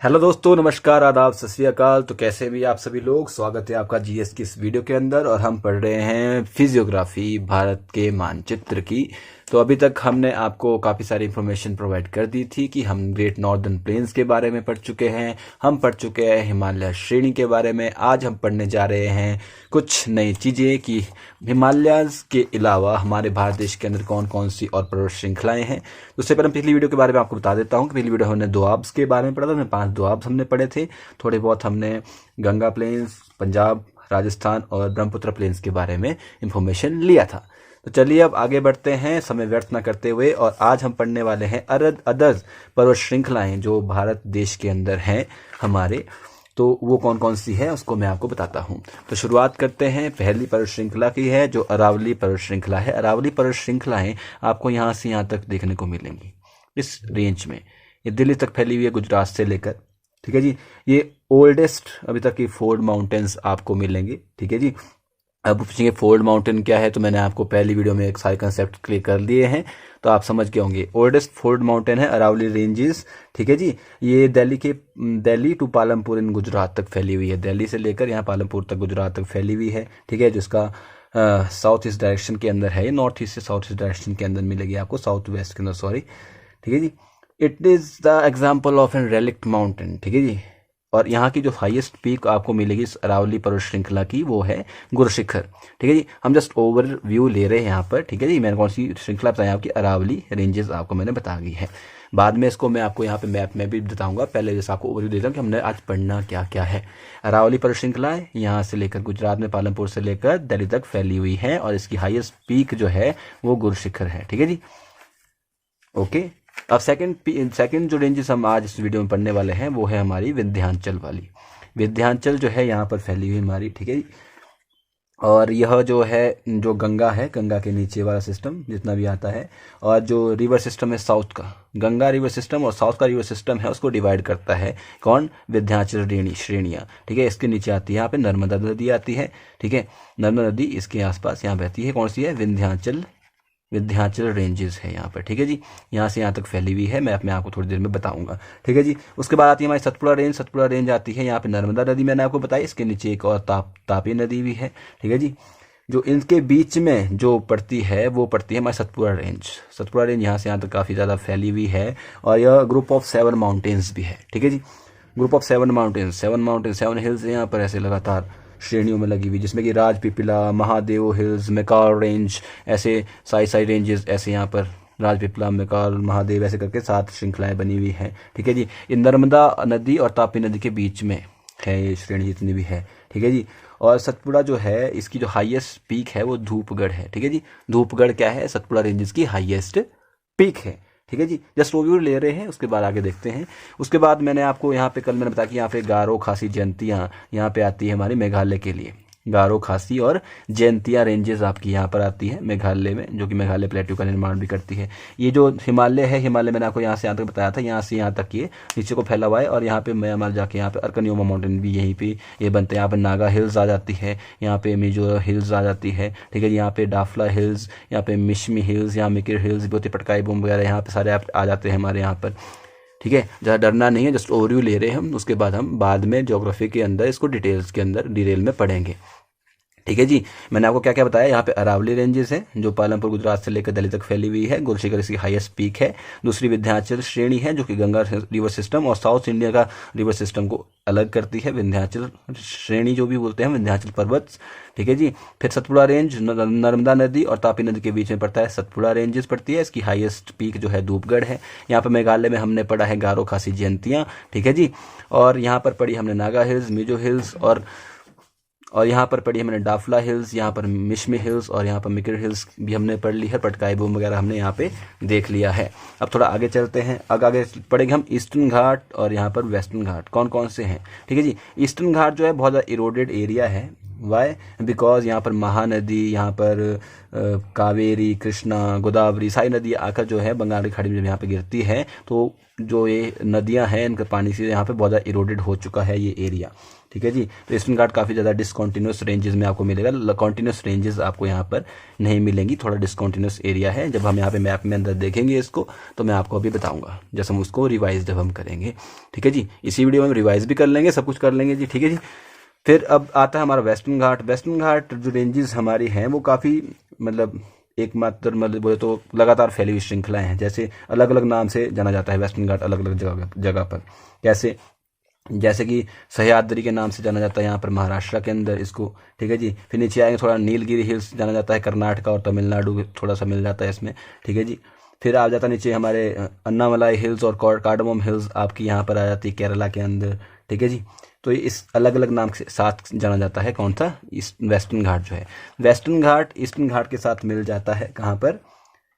Hello दोस्तों, नमस्कार, आदाब, सत श्री अकाल। तो कैसे भी आप सभी लोग, स्वागत है आपका जीएस की इस वीडियो के अंदर। और हम पढ़ रहे हैं फिजियोग्राफी भारत के मानचित्र की। तो अभी तक हमने आपको काफ़ी सारी इन्फॉर्मेशन प्रोवाइड कर दी थी कि हम ग्रेट नॉर्दर्न प्लेन्स के बारे में पढ़ चुके हैं, हम पढ़ चुके हैं हिमालय श्रेणी के बारे में। आज हम पढ़ने जा रहे हैं कुछ नई चीज़ें कि हिमालयाज़ के अलावा हमारे भारत देश के अंदर कौन कौन सी और पर्वत श्रृंखलाएं हैं। उससे पहले पिछली वीडियो के बारे में आपको बता देता हूँ कि पिछली वीडियो हमने दोआब्स के बारे में पढ़ा था। हमने 5 दोआब्स हमने पढ़े थे। थोड़े बहुत हमने गंगा प्लेन्स, पंजाब, राजस्थान और ब्रह्मपुत्र प्लेन्स के बारे में इंफॉर्मेशन लिया था। तो चलिए अब आगे बढ़ते हैं समय व्यर्थ न करते हुए। और आज हम पढ़ने वाले हैं अदर्स पर्वत श्रृंखलाएं जो भारत देश के अंदर हैं हमारे। तो वो कौन कौन सी है उसको मैं आपको बताता हूँ। तो शुरुआत करते हैं। पहली पर्वत श्रृंखला की है जो अरावली पर्वत श्रृंखला है। अरावली पर्वत श्रृंखलाएं आपको यहाँ से यहाँ तक देखने को मिलेंगी इस रेंज में। ये दिल्ली तक फैली हुई है, गुजरात से लेकर। ठीक है जी। ये ओल्डेस्ट अभी तक की फोर्ड माउंटेन्स आपको मिलेंगे। ठीक है जी। अब पूछेंगे फोर्ड माउंटेन क्या है, तो मैंने आपको पहली वीडियो में एक सारे कंसेप्ट क्लियर कर लिए हैं, तो आप समझ गए होंगे। ओल्डेस्ट फोर्ड माउंटेन है अरावली रेंजेस। ठीक है जी। ये दिल्ली टू पालमपुर इन गुजरात तक फैली हुई है। दिल्ली से लेकर यहाँ पालमपुर तक, गुजरात तक फैली हुई है। ठीक है। जिसका साउथ ईस्ट डायरेक्शन के अंदर है। ये नॉर्थ ईस्ट से साउथ ईस्ट डायरेक्शन के अंदर मिलेगी आपको, साउथ वेस्ट के अंदर, सॉरी। ठीक है जी। It is the example of an relict mountain. ठीक है जी। और यहाँ की जो हाईएस्ट पीक आपको मिलेगी इस अरावली पर्वत श्रृंखला की, वो है गुरुशिखर। ठीक है जी। हम जस्ट ओवर व्यू ले रहे हैं यहाँ पर। ठीक है जी। मैंने कौन सी श्रृंखला बताई आपकी, अरावली रेंजेस आपको मैंने बता दी है। बाद में इसको मैं आपको यहाँ पे मैप में भी बताऊंगा। पहले जैसे आपको ओवरव्यू देता हूँ कि हमने आज पढ़ना क्या क्या है। अरावली पर्वत श्रृंखला है, यहाँ से लेकर गुजरात में पालमपुर से लेकर दिल्ली तक फैली हुई है। और इसकी हाईएस्ट पीक जो है वो गुरुशिखर है। ठीक है जी। ओके। अब सेकंड जो रेंजेस हम आज इस वीडियो में पढ़ने वाले हैं वो है हमारी विंध्याचल वाली। विंध्याचल जो है यहाँ पर फैली हुई हमारी। ठीक है। और यह जो है, जो गंगा है, गंगा के नीचे वाला सिस्टम जितना भी आता है, और जो रिवर सिस्टम है साउथ का, गंगा रिवर सिस्टम और साउथ का रिवर सिस्टम है, उसको डिवाइड करता है कौन, विंध्याचल श्रेणियाँ। ठीक है। इसके नीचे आती है यहाँ पे नर्मदा नदी आती है। ठीक है। नर्मदा नदी इसके आसपास यहाँ बहती है। कौन सी है, विंध्याचल रेंजेस है यहाँ पर। ठीक है जी। यहाँ से यहाँ तक फैली हुई है। मैं आपको थोड़ी देर में बताऊंगा। ठीक है जी। उसके बाद आती है हमारी सतपुड़ा रेंज आती है। यहाँ पे नर्मदा नदी मैंने आपको बताई। इसके नीचे एक और तापी नदी भी है। ठीक है जी। जो इनके बीच में जो पड़ती है वो पड़ती है हमारी सतपुड़ा रेंज यहाँ से यहाँ तक काफ़ी ज़्यादा फैली हुई है। और यह ग्रुप ऑफ 7 माउंटेन्स भी है। ठीक है जी। ग्रुप ऑफ 7 माउंटेन्स, 7 हिल्स यहाँ पर ऐसे लगातार श्रेणियों में लगी हुई, जिसमें कि राजपीपला, महादेव हिल्स, मेकाल रेंज, ऐसे साई रेंजेस, ऐसे यहाँ पर राजपीपला, मेकाल, महादेव, ऐसे करके 7 श्रृंखलाएं बनी हुई हैं। ठीक है जी। ये नर्मदा नदी और तापी नदी के बीच में है ये श्रेणी जितनी भी है। ठीक है जी। और सतपुड़ा जो है, इसकी जो हाईएस्ट पीक है वो धूपगढ़ है। ठीक है जी। धूपगढ़ क्या है, सतपुड़ा रेंजेस की हाईएस्ट पीक है। ठीक है जी। जस्ट ओवरव्यू ले रहे हैं, उसके बाद आगे देखते हैं। उसके बाद मैंने आपको यहाँ पे कल मैंने बताया कि यहाँ पे गारो, खासी, जयंतियाँ यहाँ पे आती है हमारी मेघालय के लिए। गारो, खासी और जयंतिया रेंजेस आपकी यहाँ पर आती है मेघालय में, जो कि मेघालय प्लेट्यू का निर्माण भी करती है। ये जो हिमालय है, हिमालय मैंने आपको यहाँ से यहाँ तक बताया था, यहाँ से यहाँ तक ये नीचे को फैला हुआ है। और यहाँ पे म्यांमार जाके यहाँ पे अर्कनयोमा माउंटेन भी यहीं पे ये बनते हैं। यहाँ पे नागा हिल्स आ जाती है, यहाँ पे मिजो हिल्स आ जाती है। ठीक है। यहाँ पे डाफला हिल्स, यहाँ पे मिशमी हिल्स, यहाँ मिकिर हिल्स, बोती पटकाई बूम वगैरह यहाँ पे सारे आ जाते हैं हमारे यहाँ पर। ठीक है। ज़्यादा डरना नहीं है, जस्ट ओवरव्यू ले रहे हैं हम। उसके बाद हम बाद में ज्योग्राफी के अंदर इसको डिटेल्स के अंदर डिटेल में पढ़ेंगे। ठीक है जी। मैंने आपको क्या क्या बताया, यहाँ पे अरावली रेंजेस है जो पालमपुर गुजरात से लेकर दिल्ली तक फैली हुई है। गुरुशिखर इसकी हाईएस्ट पीक है। दूसरी विंध्याचल श्रेणी है जो कि गंगा रिवर सिस्टम और साउथ इंडिया का रिवर सिस्टम को अलग करती है। विंध्याचल श्रेणी जो भी बोलते हैं, विंध्याचल पर्वत। ठीक है जी। फिर सतपुड़ा रेंज नर्मदा नदी और तापी नदी के बीच में पड़ता है, सतपुड़ा रेंजेस पड़ती है। इसकी हाईएस्ट पीक जो है धूपगढ़ है। यहाँ पर मेघालय में हमने पढ़ा है गारो, खासी, जयंतियाँ। ठीक है जी। और यहाँ पर पढ़ी हमने नागा हिल्स, मिजो हिल्स, और यहाँ पर पढ़ी हमने डाफला हिल्स, यहाँ पर मिशमी हिल्स, और यहाँ पर मिकिर हिल्स भी हमने पढ़ ली है। पटकाई बूम वगैरह हमने यहाँ पे देख लिया है। अब थोड़ा आगे चलते हैं। आगे पढ़ेंगे हम ईस्टर्न घाट और यहाँ पर वेस्टर्न घाट कौन कौन से हैं। ठीक है जी। ईस्टर्न घाट जो है बहुत ज़्यादा इरोडेड एरिया है, वाई बिकॉज यहाँ पर महानदी, यहाँ पर कावेरी, कृष्णा, गोदावरी सारी नदी आकर जो है बंगाल की खाड़ी में यहाँ पे गिरती है। तो जो ये नदियाँ हैं इनके पानी से यहाँ पे बहुत ज़्यादा इरोडेड हो चुका है ये एरिया। ठीक है जी। तो ईस्टर्न घाट काफ़ी ज़्यादा डिसकॉन्टिन्यूस रेंजेस में आपको मिलेगा, कॉन्टिन्यूस रेंजेस आपको यहाँ पर नहीं मिलेंगी, थोड़ा डिसकॉन्टिन्यूस एरिया है। जब हम यहाँ पे मैप में अंदर देखेंगे इसको तो मैं आपको अभी बताऊंगा, जैसे हम उसको रिवाइज जब हम करेंगे। ठीक है जी, इसी वीडियो में हम रिवाइज भी कर लेंगे, सब कुछ कर लेंगे जी। ठीक है जी। फिर अब आता है हमारा वेस्टर्न घाट। वेस्टर्न घाट जो रेंजेस हमारी हैं वो काफ़ी मतलब एकमात्र मतलब बोले तो लगातार फैली हुई श्रृंखलाएं हैं। जैसे अलग अलग नाम से जाना जाता है वेस्टर्न घाट अलग अलग जगह पर। कैसे, जैसे कि सह्याद्री के नाम से जाना जाता है यहाँ पर महाराष्ट्र के अंदर इसको। ठीक है जी। फिर नीचे आएंगे थोड़ा नीलगिरी हिल्स जाना जाता है, कर्नाटक और तमिलनाडु थोड़ा सा मिल जाता है इसमें। ठीक है जी। फिर आ जाता है नीचे हमारे अन्नामलाई हिल्स और कार्डमम हिल्स आपकी यहाँ पर आ जाती है केरला के अंदर। ठीक है जी। तो ये इस अलग अलग नाम के साथ जाना जाता है कौन सा, इस वेस्टर्न घाट जो है। वेस्टर्न घाट ईस्टर्न घाट के साथ मिल जाता है कहाँ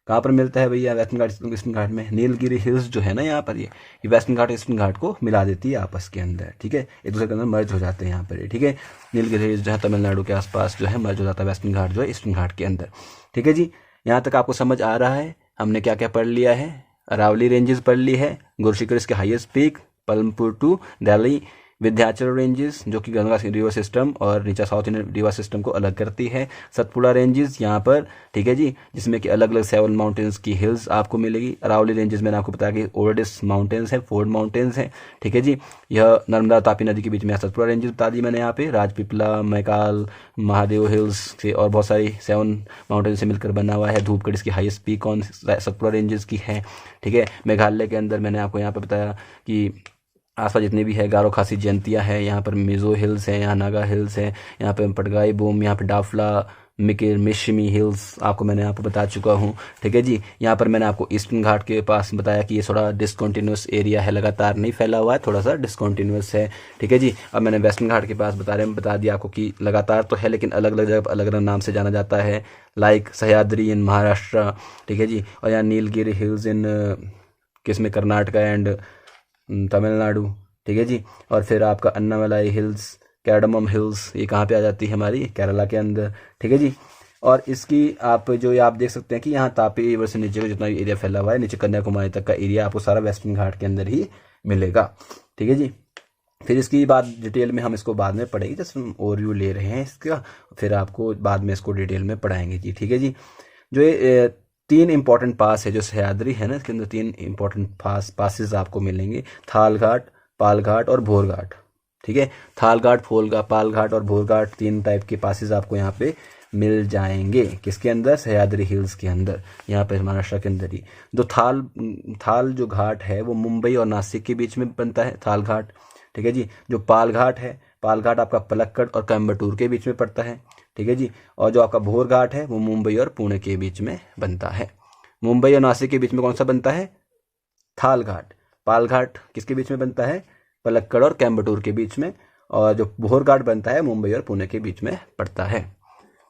पर मिलता है भैया वेस्टर्न घाट ईस्टर्न घाट में? नीलगिरी हिल्स जो है ना यहाँ पर, ये वेस्टर्न घाट ईस्टर्न घाट को मिला देती है आपस के अंदर। ठीक है, एक दूसरे के अंदर मर्ज हो जाते हैं यहाँ पर। ठीक है, नीलगिरी हिल्स जो है तमिलनाडु के आसपास जो है मर्ज हो जाता है वेस्टर्न घाट जो है ईस्टर्न घाट के अंदर। ठीक है जी। यहाँ तक आपको समझ आ रहा है? हमने क्या क्या पढ़ लिया है? अरावली रेंजेस पढ़ ली है, गुरुशिखर इसके highest peak, Palampur to Delhi, Vindhyachal ranges जो कि गंगा रिवर सिस्टम और नीचा साउथ इंडियन रिवर सिस्टम को अलग करती है, सतपुड़ा रेंजेस यहाँ पर। ठीक है जी, जिसमें कि अलग अलग 7 माउंटेन्स की हिल्स आपको मिलेगी। अरावली रेंजेस मैंने आपको बताया कि ओल्डेस्ट माउंटेन्स है, 4 माउंटेन्स हैं। ठीक है जी। यह नर्मदा तापी नदी के बीच में सतपुड़ा रेंजेस बता दी मैंने यहाँ पे, राजपीपला, मैकाल, महादेव हिल्स से और बहुत सारी 7 माउंटेन से मिलकर बना हुआ है। धूपगढ़ इसकी हाईएस्ट पीक कौन सतपुड़ा रेंजेस की है। ठीक है, मेघालय के अंदर मैंने आपको यहाँ पे बताया कि आसपास जितने भी है गारो खासी जयंतियाँ हैं, यहाँ पर मिजो हिल्स हैं, यहाँ नागा हिल्स हैं, यहाँ पे पटगाई बूम, यहाँ पे डाफला मिकिर मिशमी हिल्स आपको मैंने यहाँ पर बता चुका हूँ। ठीक है जी। यहाँ पर मैंने आपको ईस्टर्न घाट के पास बताया कि ये थोड़ा डिसकॉन्टिन्यूस एरिया है, लगातार नहीं फैला हुआ है, थोड़ा सा डिसकॉन्टिन्यूस है। ठीक है जी। अब मैंने वेस्टर्न घाट के पास बता दिया आपको कि लगातार तो है लेकिन अलग अलग जगह अलग अलग नाम से जाना जाता है, लाइक सह्याद्री इन महाराष्ट्र। ठीक है जी। और यहाँ नीलगिरी हिल्स इन किसमें, कर्नाटका एंड तमिलनाडु। ठीक है जी। और फिर आपका अन्नामलाई हिल्स, कार्डमम हिल्स, ये कहाँ पे आ जाती है हमारी, केरला के अंदर। ठीक है जी। और इसकी आप जो ये आप देख सकते हैं कि यहाँ तापी रिवर से नीचे को जितना भी एरिया फैला हुआ है, नीचे कन्याकुमारी तक का एरिया आपको सारा वेस्टर्न घाट के अंदर ही मिलेगा। ठीक है जी। फिर इसकी बात डिटेल में हम इसको बाद में पढ़ेंगे, जैसे हम ओवरव्यू ले रहे हैं इसका, फिर आपको बाद में इसको डिटेल में पढ़ाएंगे जी। ठीक है जी। जो ये 3 इंपॉर्टेंट पास है जो सह्याद्री है ना, इसके अंदर 3 इंपॉर्टेंट पासेस आपको मिलेंगे, थाल घाट, पाल घाट और भोर घाट। ठीक है, थाल घाट, पाल घाट और भोर घाट 3 टाइप के पासेस आपको यहाँ पे मिल जाएंगे। किसके अंदर? सह्याद्री हिल्स के अंदर, यहाँ पे महाराष्ट्र के अंदर ही। जो थाल जो घाट है वो मुंबई और नासिक के बीच में बनता है, थाल घाट। ठीक है जी। जो पाल घाट है, पाल घाट आपका पलक्कड़ और कोयम्बटूर के बीच में पड़ता है। ठीक है जी। और जो आपका भोर घाट है वो मुंबई और पुणे के बीच में बनता है। मुंबई और नासिक के बीच में कौन सा बनता है? थाल घाट। पाल घाट किसके बीच में बनता है? पलक्कड़ और कोयम्बटूर के बीच में। और जो भोर घाट बनता है मुंबई और पुणे के बीच में पड़ता है।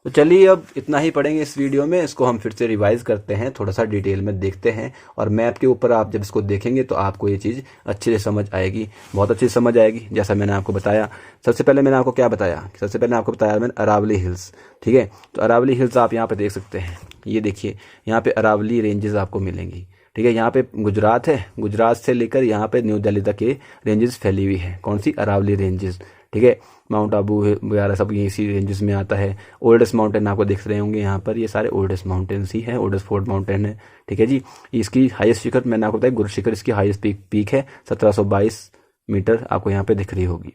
तो चलिए अब इतना ही पढ़ेंगे इस वीडियो में, इसको हम फिर से रिवाइज करते हैं, थोड़ा सा डिटेल में देखते हैं। और मैप के ऊपर आप जब इसको देखेंगे तो आपको ये चीज़ अच्छे से समझ आएगी, बहुत अच्छी समझ आएगी। जैसा मैंने आपको बताया, सबसे पहले मैंने आपको क्या बताया? सबसे पहले आपको बताया मैंने अरावली हिल्स। ठीक है, तो अरावली हिल्स आप यहाँ पे देख सकते हैं, ये देखिए यहाँ पे अरावली रेंजेस आपको मिलेंगी। ठीक है, यहाँ पे गुजरात है, गुजरात से लेकर यहाँ पे न्यू दिल्ली तक ये रेंजेस फैली हुई है। कौन सी? अरावली रेंजेस। ठीक है, माउंट आबू वगैरह सब इसी रेंजेस में आता है। ओल्डेस्ट माउंटेन आपको दिख रहे होंगे यहाँ पर, ये सारे ओल्डेस्ट माउंटेन्स ही हैं, ओल्डेस्ट 4 माउंटेन है। ठीक है जी। इसकी हाईएस्ट शिखर मैंने आपको बताया, गुरुशिखर इसकी हाईएस्ट पीक है, 1722 मीटर आपको यहाँ पे दिख रही होगी।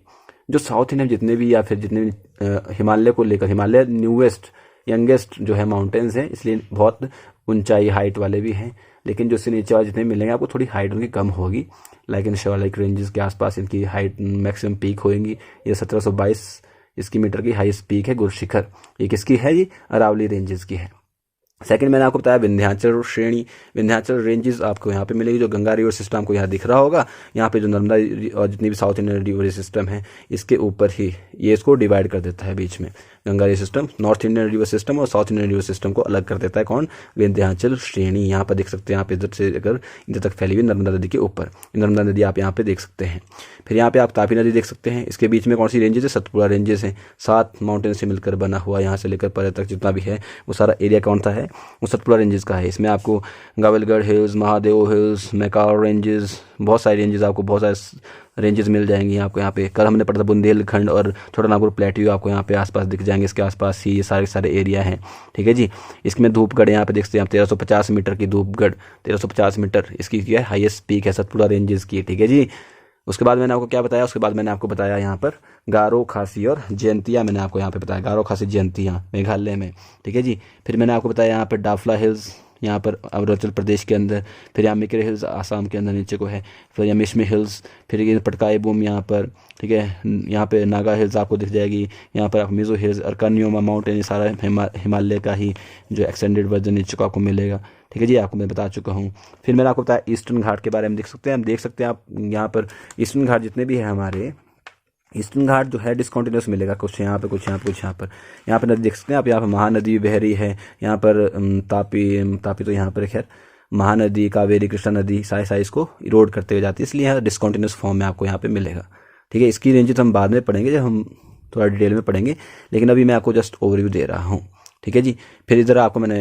जो साउथ इंडियन जितने भी या फिर जितने भी हिमालय को लेकर, हिमालय न्यूएस्ट यंगेस्ट जो है माउंटेन्स हैं, इसलिए बहुत ऊंचाई हाइट वाले भी हैं। लेकिन जो इससे नीचे वाले जितने मिलेंगे आपको थोड़ी हाइट उनकी कम होगी, लेकिन शिवालिक रेंजेस के आसपास इनकी हाइट मैक्सिमम पीक होगी। ये 1722 इसकी मीटर की हाईएस्ट पीक है गुरुशिखर। ये किसकी है? ये अरावली रेंजेस की है। सेकंड मैंने आपको बताया विंध्याचल श्रेणी, विंध्याचल रेंजेस आपको यहाँ पे मिलेगी, जो गंगा रिवर सिस्टम आपको यहाँ दिख रहा होगा। यहाँ पे जो नर्मदा और जितनी भी साउथ इंडियन रिवर सिस्टम है इसके ऊपर ही ये इसको डिवाइड कर देता है बीच में। Ganga river system north Indian river system और साउथ इंडियन रिवर सिस्टम को अलग कर देता है कौन? विंध्याचल श्रेणी। यहाँ पर देख सकते हैं, यहाँ पे इधर से अगर इधर तक फैली हुई नर्मदा नदी के ऊपर, नर्मदा नदी आप यहाँ पे देख सकते हैं। फिर यहाँ पे आप तापी नदी देख सकते हैं। इसके बीच में कौन सी रेंजेस है? सतपुड़ा रेंजेस है। 7 माउंटेन से मिलकर बना हुआ यहाँ से लेकर परे तक जितना भी है वो सारा एरिया कौन सा है? वो सतपुड़ा रेंजेस का है। इसमें आपको Gawilgarh hills, Mahadev hills, Maikal ranges, बहुत सारे रेंजेस आपको बहुत सारे रेंजेस मिल जाएंगी आपको यहाँ पे। कल हमने पढ़ा था बुंदेलखंड और छोटा नागपुर प्लेट्यू आपको यहाँ पे आसपास दिख जाएंगे, इसके आसपास ही ये सारे एरिया हैं। ठीक है जी। इसमें धूपगढ़ यहाँ पे देखते हैं आप 1350 मीटर की धूपगढ़, 1350 मीटर इसकी क्या है? हाईएस्ट पीक है सतपुड़ा रेंजेस की। ठीक है जी। उसके बाद मैंने आपको क्या बताया? उसके बाद मैंने आपको बताया यहाँ पर गारो, खासी और जयंतिया मैंने आपको यहाँ पे बताया, गारो, खासी, जयंतिया मेघालय में। ठीक है जी। फिर मैंने आपको बताया यहाँ पर डाफला हिल्स यहाँ पर अरुणाचल प्रदेश के अंदर, फिर यहाँ मिकिर हिल्स आसाम के अंदर नीचे को है, फिर यहाँ मिशमी हिल्स, फिर ये पटकाई बूम यहाँ पर। ठीक है। यहाँ पे नागा हिल्स आपको दिख जाएगी, यहाँ पर आप मिजो हिल्स और कन्योमा माउंटेन, ये सारा हिमालय का ही जो एक्सटेंडेड वर्जन नीचे को आपको मिलेगा। ठीक है जी। आपको मैं बता चुका हूँ। फिर मैंने आपको बताया ईस्टर्न घाट के बारे में देख सकते हैं, हम देख सकते हैं आप यहाँ पर ईस्टर्न घाट जितने भी है हमारे, ईस्टर्न घाट जो है डिसकंटिन्यूस मिलेगा, कुछ यहाँ पे कुछ यहाँ पे कुछ यहाँ पर। यहाँ पर नदी देख सकते हैं आप, यहाँ पर महानदी बह रही है, यहाँ पर तापी तो यहाँ पर खैर महानदी, कावेरी, कृष्णा नदी साई इसको इरोड करते हुए जाती है, इसलिए यहाँ डिसकंटिन्यूस फॉर्म में आपको यहाँ पे मिलेगा। ठीक है। इसकी रेंजेस हम बाद में पढ़ेंगे जब हम थोड़ा डिटेल में पढ़ेंगे, लेकिन अभी मैं आपको जस्ट ओवरव्यू दे रहा हूँ। ठीक है जी। फिर इधर आपको मैंने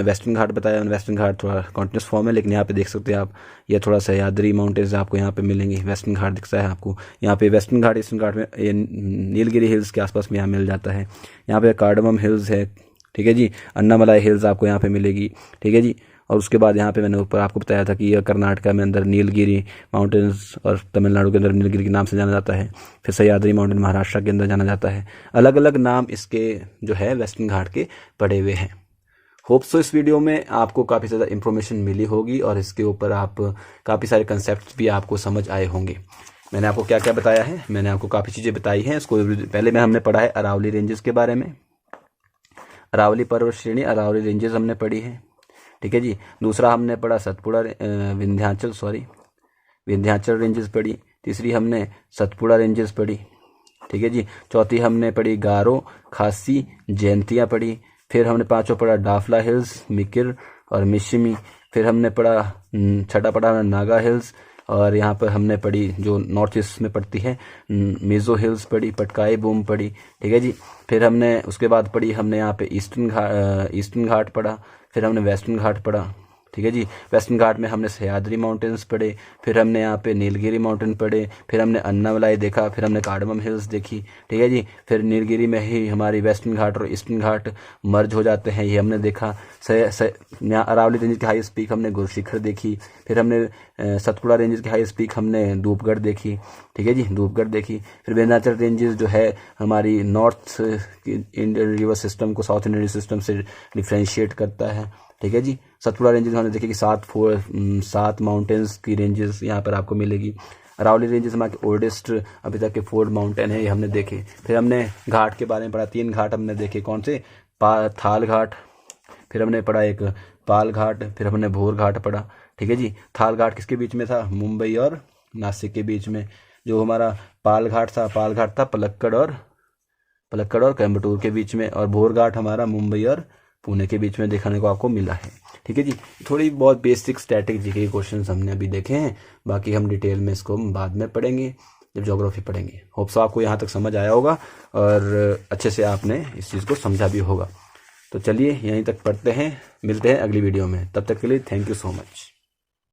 वेस्टर्न घाट बताया, वेस्टर्न घाट थोड़ा कॉन्टिन्यूस फॉर्म है, लेकिन यहाँ पे देख सकते हैं आप ये थोड़ा सह्याद्री माउंटेन्स आपको यहाँ पे मिलेंगी। वेस्टर्न घाट दिखता है आपको यहाँ पे, वेस्टर्न घाट ईस्टर्न घाट में ये नीलगिरी हिल्स के आसपास में यहाँ मिल जाता है। यहाँ पे कार्डमम हिल्स है। ठीक है जी। अन्नामलाई हिल्स आपको यहाँ पे मिलेगी। ठीक है जी। और उसके बाद यहाँ पे मैंने ऊपर आपको बताया था कि यह कर्नाटका में अंदर नीलगिरी माउंटेन्स और तमिलनाडु के अंदर नीलगिरी के नाम से जाना जाता है। फिर सह्याद्री माउंटेन महाराष्ट्र के अंदर जाना जाता है। अलग अलग नाम इसके जो है वेस्टर्न घाट के पड़े हुए हैं। होप सो इस वीडियो में आपको काफ़ी ज़्यादा इन्फॉर्मेशन मिली होगी और इसके ऊपर आप काफ़ी सारे कंसेप्ट भी आपको समझ आए होंगे। मैंने आपको क्या क्या बताया है? मैंने आपको काफ़ी चीज़ें बताई हैं। इसको पहले में हमने पढ़ा है अरावली रेंजेस के बारे में, अरावली पर्वत श्रेणी, अरावली रेंजेस हमने पढ़ी है। ठीक है जी। दूसरा हमने पढ़ा सतपुड़ा विंध्याचल रेंजेस पढ़ी। तीसरी हमने सतपुड़ा रेंजेस पढ़ी। ठीक है जी। चौथी हमने पढ़ी गारो, खासी, जयंतिया पढ़ी। फिर हमने पांचों पढ़ा डाफला हिल्स, मिकिर और मिशिमी। फिर हमने पढ़ा छठा पढ़ा नागा हिल्स, और यहाँ पर हमने पढ़ी जो नॉर्थ ईस्ट में पड़ती है मिजो हिल्स पढ़ी, पटकाई बूम पढ़ी। ठीक है जी। फिर हमने उसके बाद पढ़ी हमने यहाँ पे ईस्टर्न घाट पढ़ा। फिर हमने वेस्टर्न घाट पढ़ा। ठीक है जी। वेस्टर्न घाट में हमने सह्याद्री माउंटेन्स पढ़े, फिर हमने यहाँ पे नीलगिरी माउंटेन पढ़े, फिर हमने अन्नामलाई देखा, फिर हमने कार्डमम हिल्स देखी। ठीक है जी। फिर नीलगिरी में ही हमारी वेस्टर्न घाट और ईस्टर्न घाट मर्ज हो जाते हैं, ये हमने देखा। यहाँ अरावली रेंज की हाईएस्ट पीक हमने गुरशिखर देखी। फिर हमने सतपुड़ा रेंजेस की हाईएस्ट पीक हमने धूपगढ़ देखी। ठीक है जी, धूपगढ़ देखी। फिर विंध्याचल रेंजेस जो है हमारी नॉर्थ इंडियन रिवर सिस्टम को साउथ इंडियन रिवर सिस्टम से डिफ्रेंशिएट करता है। ठीक है जी। सतपुड़ा रेंजेस हमने देखे कि 7 माउंटेन्स की रेंजेस यहाँ पर आपको मिलेगी। अरावली रेंजेस हमारे ओल्डेस्ट अभी तक के 4 माउंटेन है, ये हमने देखे। फिर हमने घाट के बारे में पढ़ा, 3 घाट हमने देखे। कौन से? थाल घाट, फिर हमने पढ़ा एक पाल घाट, फिर हमने भोर घाट पढ़ा। ठीक है जी। थाल घाट किसके बीच में था? मुंबई और नासिक के बीच में। जो हमारा पाल घाट था पलक्कड़ और कोयम्बटूर के बीच में। और भोर घाट हमारा मुंबई और पुणे के बीच में देखने को आपको मिला है। ठीक है जी। थोड़ी बहुत बेसिक स्टैटिक जीके के क्वेश्चंस हमने अभी देखे हैं, बाकी हम डिटेल में इसको बाद में पढ़ेंगे जब ज्योग्राफी पढ़ेंगे। होप सो आपको यहाँ तक समझ आया होगा और अच्छे से आपने इस चीज़ को समझा भी होगा। तो चलिए यहीं तक पढ़ते हैं, मिलते हैं अगली वीडियो में। तब तक के लिए थैंक यू सो मच।